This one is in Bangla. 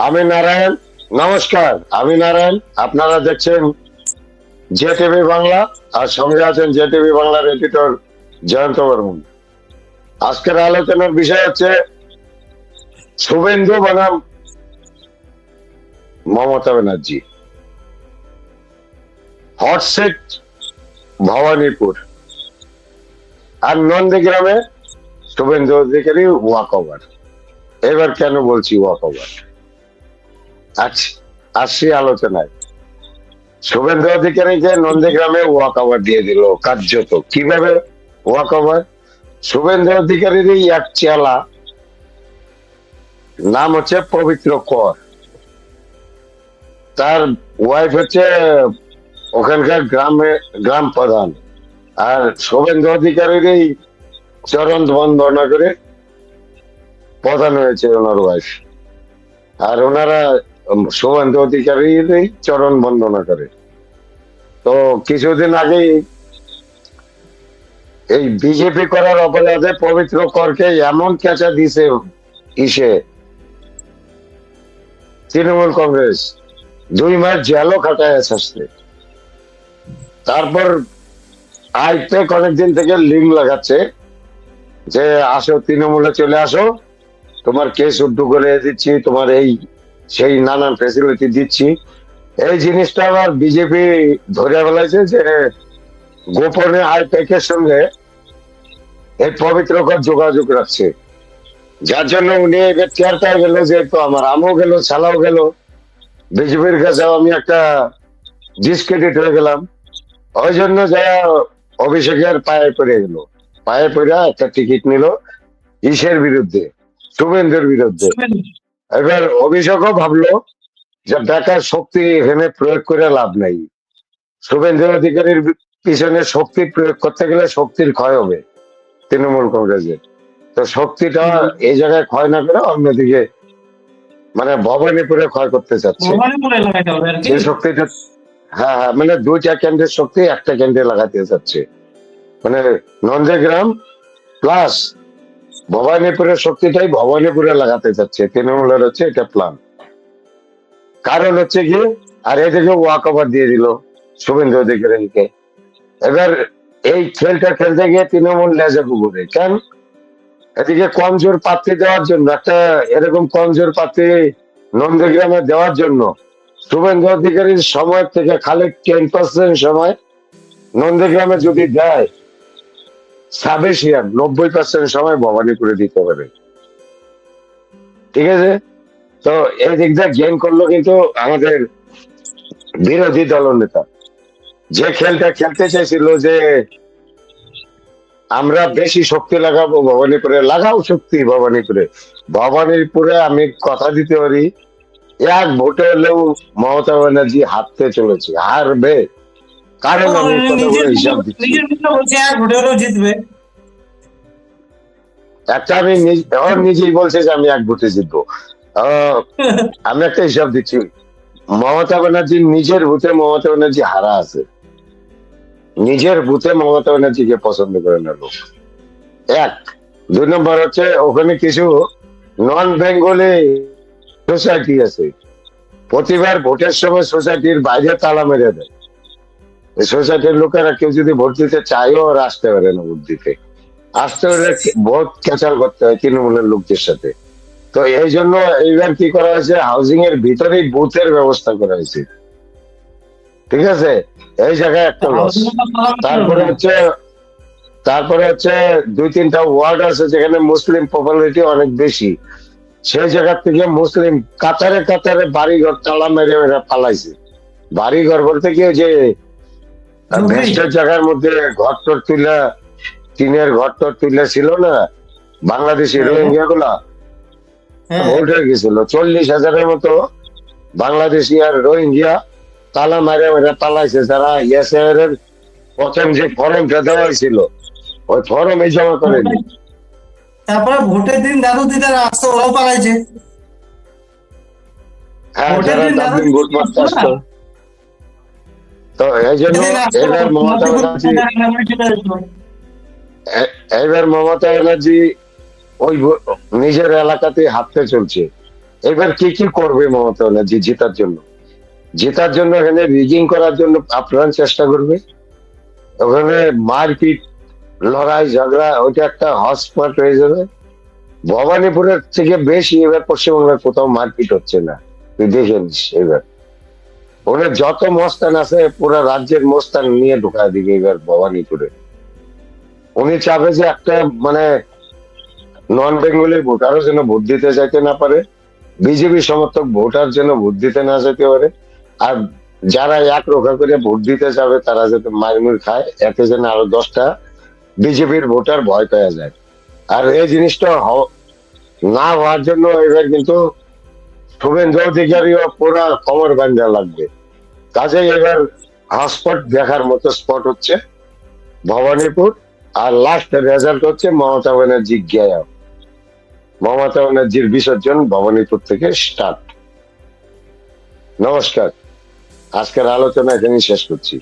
আমি নারায়ণ। নমস্কার, আমি নারায়ণ। আপনারা দেখছেন জে টিভি বাংলা, আর সঙ্গে আছেন জে টিভি বাংলার এডিটর জয়ন্ত বর্মন। আজকের আলোচনার বিষয় হচ্ছে শুভেন্দু বনাম মমতা ব্যানার্জি। হটসিট ভবানীপুর আর নন্দীগ্রামে শুভেন্দু অধিকারী ওয়াক ওভার। এবার কেন বলছি ওয়াক ওভার, আসছি আলোচনায়। শুভেন্দু অধিকারীকে নন্দীগ্রামে ওয়াক ওভার দিয়ে দিল কার্যত। কিভাবে ওয়াক ওভার? শুভেন্দু অধিকারীরই এক চেলা, নাম হচ্ছে পবিত্র কর। তার ওয়াইফ হচ্ছে ওখানকার গ্রাম প্রধান, আর শুভেন্দু অধিকারীরই চরণ বন্দনা করে প্রধান হয়েছে ওনার ওয়াইফ। আর ওনারা শুভেন্দু অধিকারীরই চরণ বন্দনা করে। তো কিছুদিন আগেই এই বিজেপি করার অপরাধে পবিত্র করকে এমন ক্যাচা দিছে ইসে তৃণমূল কংগ্রেস, 2 মাস জেলও খাটায় আসছে। তারপর আইটেক অনেকদিন থেকে লিঙ্ক লাগাচ্ছে যে আসো তৃণমূলে চলে আসো, তোমার কেস উড্ডু করে দিচ্ছি, তোমার এই সেই নানান ফেসিলিটি দিচ্ছি। এই জিনিসটা আবার বিজেপি ধরে ফেলাইছে যে গোপনে আইটেকের সঙ্গে এই পবিত্র কর যোগাযোগ রাখছে, যার জন্য উনি এবার টের পেয়ে গেল যে তো আমার আমও গেল, ছালাও গেল, বিজেপির কাছেও আমি একটা ডিসক্রেডিট হয়ে গেলাম। ওই জন্য যারা অভিষেকের পায়ে পড়ে গেল, পায়ে পড়ে একটা টিকিট নিল ইসের বিরুদ্ধে, শুভেন্দুর বিরুদ্ধে। এবার অভিষেকও ভাবলো যে বেকার শক্তি এখানে প্রয়োগ করে লাভ নাই। শুভেন্দু অধিকারীর পিছনে শক্তি প্রয়োগ করতে গেলে শক্তির ক্ষয় হবে তৃণমূল কংগ্রেসের। তো শক্তিটা এই জায়গায় ক্ষয় না করে অন্যদিকে মানে ভবানীপুরে ক্ষয় করতে চাচ্ছে যে শক্তিটা। হ্যাঁ হ্যাঁ, মানে 2টা কেন্দ্রের শক্তি একটা কেন্দ্রে লাগাতে চাচ্ছে, মানে নন্দীগ্রাম প্লাস ভবানীপুরের শক্তিটাই ভবানীপুরে লাগাতে চাচ্ছে তৃণমূলের, হচ্ছে এটা প্ল্যান। কারণ হচ্ছে কি, আর এদিকে ওয়াক ওভার দিয়ে দিল শুভেন্দু অধিকারীকে। এবার এই খেলটা খেলতে গিয়ে তৃণমূল লেজে কুকুরে কেন, এদিকে কমজোর প্রার্থী দেওয়ার জন্য, একটা এরকম কমজোর প্রার্থী নন্দীগ্রামে দেওয়ার জন্য শুভেন্দু অধিকারীর সময় থেকে খালি 10% সময় নন্দীগ্রামে যদি দেয়, সাবেশিয়ান 90% সময় ভবানীপুরে দিতে পারে। ঠিক আছে, তো এই দিকটা গেইন করলো কিন্তু আমাদের বিরোধী দলনেতা। যে খেলটা খেলতে চাইছিল যে আমরা বেশি শক্তি লাগাবো ভবানীপুরে, লাগাও শক্তি ভবানীপুরে। ভবানীপুরে আমি কথা দিতে পারি, 1 ভোটে হলেও মমতা ব্যানার্জি হারতে চলেছে, হারবে। কারণ আমি কতগুলো হিসাব দিচ্ছি। একটা আমি নিজেই বলছে যে আমি 1 ভোটে জিতবো। আমি একটা হিসাব দিচ্ছি, মমতা ব্যানার্জির নিজের বুথে মমতা ব্যানার্জি হারা আছে, নিজের বুথে মমতা ব্যানার্জিকে পছন্দ করে না লোক। 1, 2 নম্বর হচ্ছে ওখানে কিছু নন বেঙ্গলি সোসাইটি আছে, প্রতিবার ভোটের সময় সোসাইটির বাইরে তালা মেরে দেয়। এই সোসাইটির লোকেরা কেউ যদি ভোট দিতে চায়ও আর আসতে পারে না ভোট দিতে, আসতে হলে ভোট ক্যাচাল করতে হয় তৃণমূলের লোকদের সাথে। তো এই জন্য এইবার কি করা হয়েছে, হাউজিং এর ভিতরেই বুথের ব্যবস্থা করা হয়েছে। ঠিক আছে, এই জায়গায় একটা লস। তারপরে হচ্ছে 2-3টা ওয়ার্ড আছে যেখানে মুসলিম পপুলারিটি অনেক বেশি, সেই জায়গা থেকে মুসলিম কাতারে কাতারে বাড়িঘর তালা মেরে মেরে পালাইছে। বাড়িঘর বলতে কি, যে ভেস্টের জায়গার মধ্যে ঘরটর তুলে, টিনের ঘরটর তুলে ছিল না বাংলাদেশি রোহিঙ্গা গুলা, ভোট হয়ে গেছিল 40,000-এর মতো বাংলাদেশি আর রোহিঙ্গা তালা মেরে মেরে পালাইছে। যারা এর প্রথম যে ফর্মটা দেওয়া হয়েছিল ওই ফর্মে জমা করেনি। তারপরে ভোটের দিন দাদু দিদারা আসতো, ওরাও পালাইছে। হ্যাঁ, যারা ডাবলিন ভোট মারতে আসতো। তো এই জন্য এবার মমতা ব্যানার্জি ওই নিজের এলাকাতে হাঁটতে চলছে। এবার কি কি করবে মমতা ব্যানার্জি জেতার জন্য? জেতার জন্য এখানে রিগিং করার জন্য আপ্রাণ চেষ্টা করবে। ওখানে মারপিট, লড়াই ঝগড়া, ওইটা একটা হটস্পট হয়ে যাবে। ভবানীপুরের থেকে বেশি এবার পশ্চিমবঙ্গের কোথাও মারপিট হচ্ছে না, তুই দেখে নিস এবার। ওদের যত মস্তান আছে পুরো রাজ্যের মস্তান নিয়ে ঢোকা দিবে এবার ভবানীপুরে। উনি চাবে যে একটা মানে নন বেঙ্গলি ভোটারও যেন ভোট দিতে যাইতে না পারে, বিজেপি সমর্থক ভোটার যেন ভোট দিতে না যেতে পারে, আর যারা এক রোখা করে ভোট দিতে যাবে তারা যাতে মারমুর খায়, এতে যেন আরো 10টা বিজেপির ভোটার ভয় পেয়ে যায়। আর এই জিনিসটা না হওয়ার জন্য এবার কিন্তু শুভেন্দু অধিকারীও পুরা কমর বান্ধা লাগবে। কাজে এবার হটস্পট দেখার মতো স্পট হচ্ছে ভবানীপুর। আর লাস্ট রেজাল্ট হচ্ছে মমতা ব্যানার্জি গেয়া, মমতা ব্যানার্জির বিসর্জন ভবানীপুর থেকে স্টার্ট। নমস্কার, আজকের আলোচনা এখানেই শেষ করছি।